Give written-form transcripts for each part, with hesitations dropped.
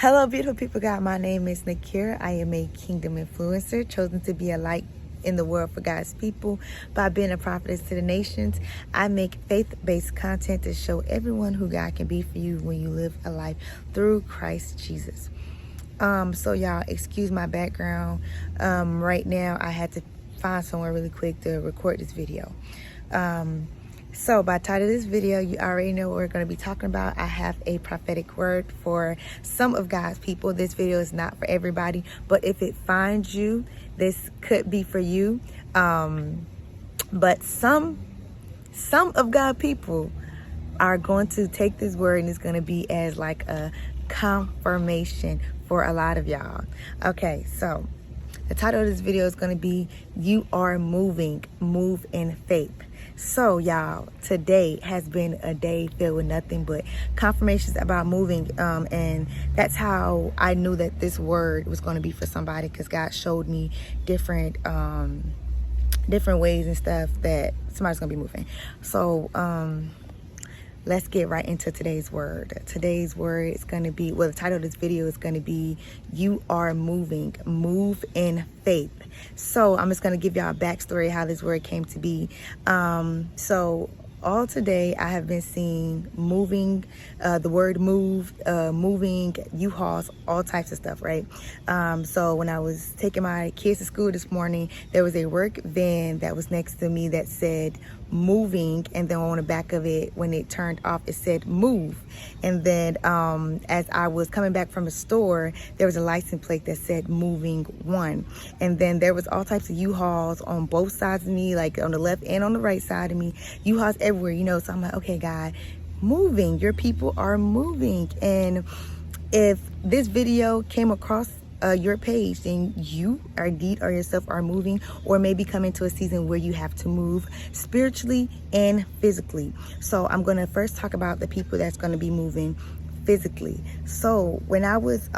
Hello, beautiful people, God. My name is Nakira. I am a kingdom influencer, chosen to be a light in the world for God's people by being a prophetess to the nations. I make faith-based content to show everyone who God can be for you when you live a life through Christ Jesus. So y'all, excuse my background. Right now, I had to find somewhere really quick to record this video. So by title of this video, you already know what we're going to be talking about. I have a prophetic word for some of God's people. This video is not for everybody, but if it finds you, this could be for you. But some of God people are going to take this word and it's going to be as like a confirmation for a lot of y'all. Okay, so the title of this video is going to be You Are Moving, Move in Faith. So y'all, today has been a day filled with nothing but confirmations about moving, and that's how I knew that this word was going to be for somebody, because God showed me different ways and stuff that somebody's going to be moving. So let's get right into today's word. Today's word is going to be, well, the title of this video is going to be You Are Moving, Move in Faith. So I'm just going to give y'all a backstory how this word came to be. So all today I have been seeing moving, the word move, moving, U-Hauls, all types of stuff, right? So when I was taking my kids to school this morning, there was a work van that was next to me that said moving, and then on the back of it, when it turned off, it said move. And then as I was coming back from the store, there was a license plate that said moving one. And then there was all types of U-Hauls on both sides of me, like on the left and on the right side of me, U-Hauls everywhere, you know. So I'm like, okay, God, moving, your people are moving. And if this video came across your page, then you or indeed or yourself are moving, or maybe come into a season where you have to move spiritually and physically. So I'm going to first talk about the people that's going to be moving physically. So when I was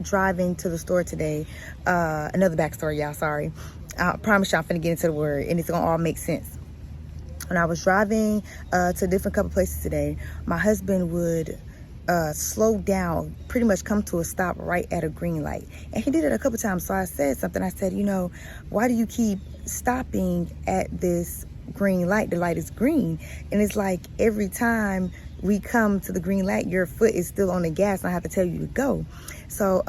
driving to the store today, another backstory, y'all, sorry, I promise you I'm finna get into the word and it's gonna all make sense. When I was driving to a different couple places today, my husband would slow down, pretty much come to a stop right at a green light. And he did it a couple times. So I said something. I said, you know, why do you keep stopping at this green light? The light is green. And it's like every time we come to the green light, your foot is still on the gas and I have to tell you to go. So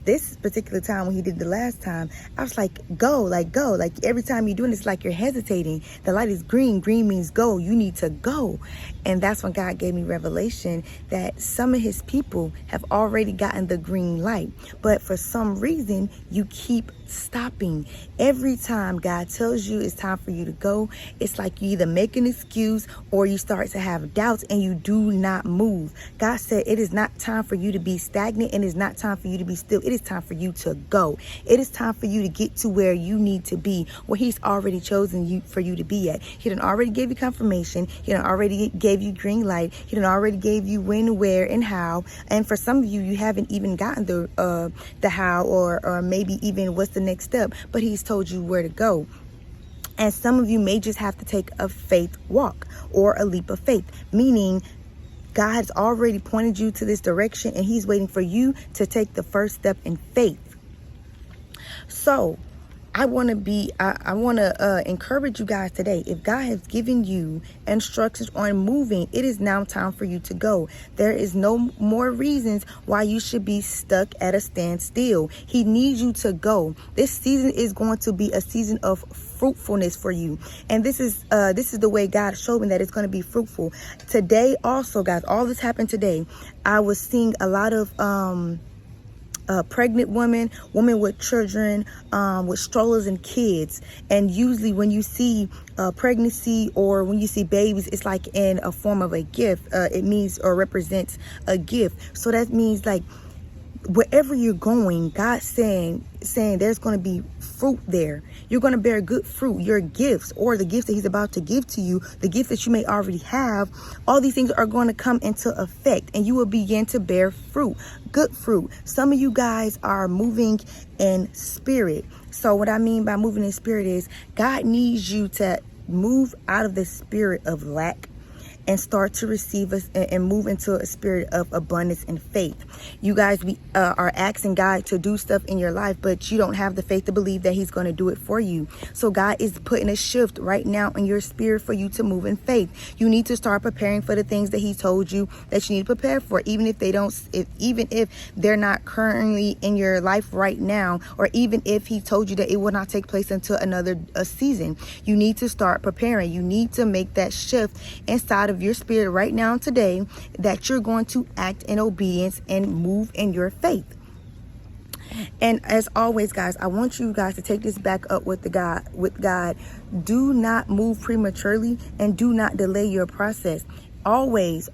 this particular time when he did the last time, I was like, go, like go. Like every time you're doing it, it's like you're hesitating. The light is green. Green means go. You need to go. And that's when God gave me revelation that some of his people have already gotten the green light. But for some reason, you keep stopping. Every time God tells you it's time for you to go, it's like you either make an excuse or you start to have doubts and you do not move. God said it is not time for you to be stagnant, and it's not time for you to be still. It is time for you to go. It is time for you to get to where you need to be, where he's already chosen you for you to be at. He done already gave you confirmation. He done already gave you green light. He done already gave you when, where, and how. And for some of you, you haven't even gotten the how or maybe even what's the next step, but he's told you where to go. And some of you may just have to take a faith walk or a leap of faith, meaning God's already pointed you to this direction and he's waiting for you to take the first step in faith. So I want to encourage you guys today. If God has given you instructions on moving, it is now time for you to go. There is no more reasons why you should be stuck at a standstill. He needs you to go. This season is going to be a season of fruitfulness for you. And this is the way God showed me that it's going to be fruitful. Today also, guys, all this happened today. I was seeing a lot of pregnant women with children, with strollers and kids. And usually when you see pregnancy or when you see babies, it's like in a form of a gift. It means or represents a gift. So that means like wherever you're going, God's saying there's going to be fruit there. You're going to bear good fruit. Your gifts or the gifts that he's about to give to you, the gifts that you may already have, all these things are going to come into effect and you will begin to bear fruit, good fruit. Some of you guys are moving in spirit. So what I mean by moving in spirit is God needs you to move out of the spirit of lack and start to receive us and move into a spirit of abundance and faith. You guys, we are asking God to do stuff in your life, but you don't have the faith to believe that he's going to do it for you. So God is putting a shift right now in your spirit for you to move in faith. You need to start preparing for the things that he told you that you need to prepare for, even if even if they're not currently in your life right now, or even if he told you that it will not take place until another season. You need to start preparing. You need to make that shift inside of your spirit right now today, that you're going to act in obedience and move in your faith. And as always, guys, I want you guys to take this back up with God. Do not move prematurely and do not delay your process. Always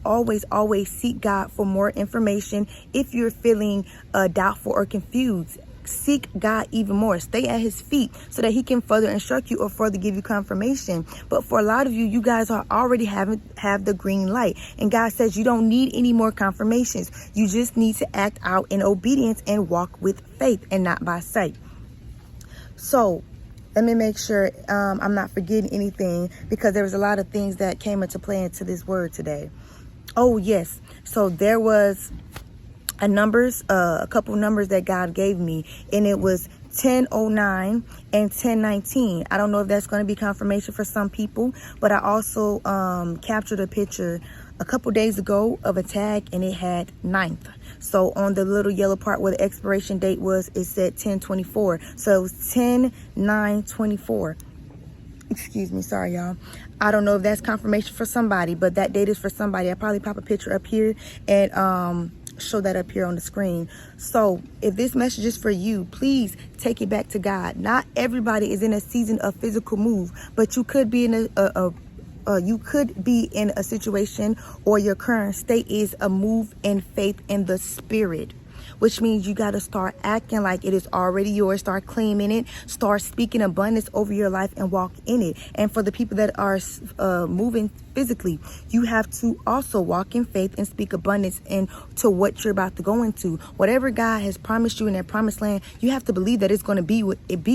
seek God for more information. If you're feeling doubtful or confused, seek God even more. Stay at his feet so that he can further instruct you or further give you confirmation. But for a lot of you, you guys are already have the green light, and God says you don't need any more confirmations. You just need to act out in obedience and walk with faith and not by sight. So let me make sure I'm not forgetting anything, because there was a lot of things that came into play into this word today. Oh yes, so there was a couple numbers that God gave me, and it was 1009 and 1019. I don't know if that's going to be confirmation for some people, but I also captured a picture a couple days ago of a tag, and it had 9th. So on the little yellow part where the expiration date was, it said 1024. So it was 10/9/24. Excuse me, sorry y'all. I don't know if that's confirmation for somebody, but that date is for somebody. I'll probably pop a picture up here and show that up here on the screen. So if this message is for you, please take it back to God. Not everybody is in a season of physical move, but you could be in a situation, or your current state is a move in faith in the spirit, which means you got to start acting like it is already yours. Start claiming it. Start speaking abundance over your life and walk in it. And for the people that are moving physically, you have to also walk in faith and speak abundance into what you're about to go into. Whatever God has promised you in that promised land, you have to believe that it's going to be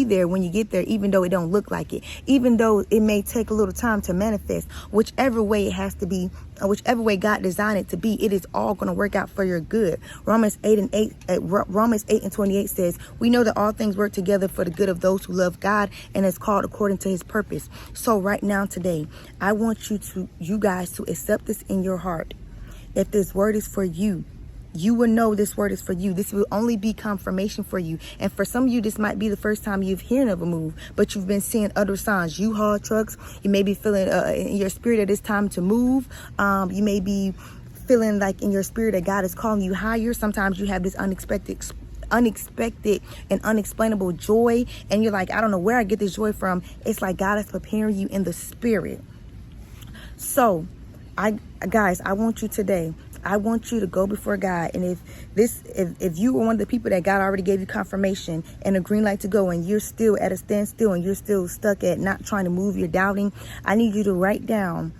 there when you get there, even though it don't look like it, even though it may take a little time to manifest. Whichever way it has to be, whichever way God designed it to be, it is all going to work out for your good. Romans 8:28 says, we know that all things work together for the good of those who love God and is called according to his purpose. So right now today, I want you guys to accept this in your heart. If this word is for you, you will know this word is for you. This will only be confirmation for you. And for some of you, this might be the first time you've heard of a move, but you've been seeing other signs. U-Haul trucks. You may be feeling in your spirit that it's time to move. You may be feeling like in your spirit that God is calling you higher. Sometimes you have this unexpected and unexplainable joy, and you're like, I don't know where I get this joy from. It's like God is preparing you in the spirit. So guys, I want you today, I want you to go before God. And if you were one of the people that God already gave you confirmation and a green light to go, and you're still at a standstill and you're still stuck at not trying to move, you're doubting, I need you to write down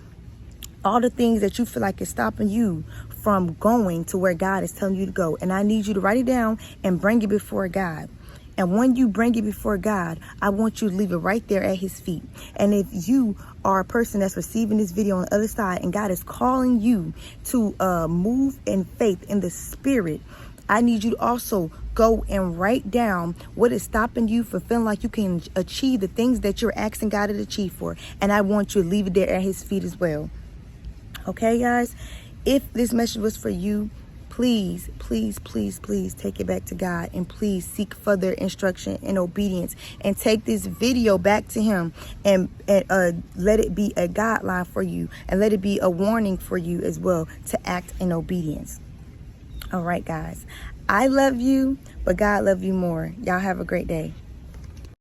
all the things that you feel like is stopping you from going to where God is telling you to go. And I need you to write it down and bring it before God. And when you bring it before God, I want you to leave it right there at his feet. And if you are a person that's receiving this video on the other side, and God is calling you to move in faith in the spirit, I need you to also go and write down what is stopping you from feeling like you can achieve the things that you're asking God to achieve for. And I want you to leave it there at his feet as well. Okay, guys? If this message was for you, please take it back to God, and please seek further instruction and obedience, and take this video back to him, and let it be a guideline for you, and let it be a warning for you as well to act in obedience. All right, guys, I love you, but God loves you more. Y'all have a great day.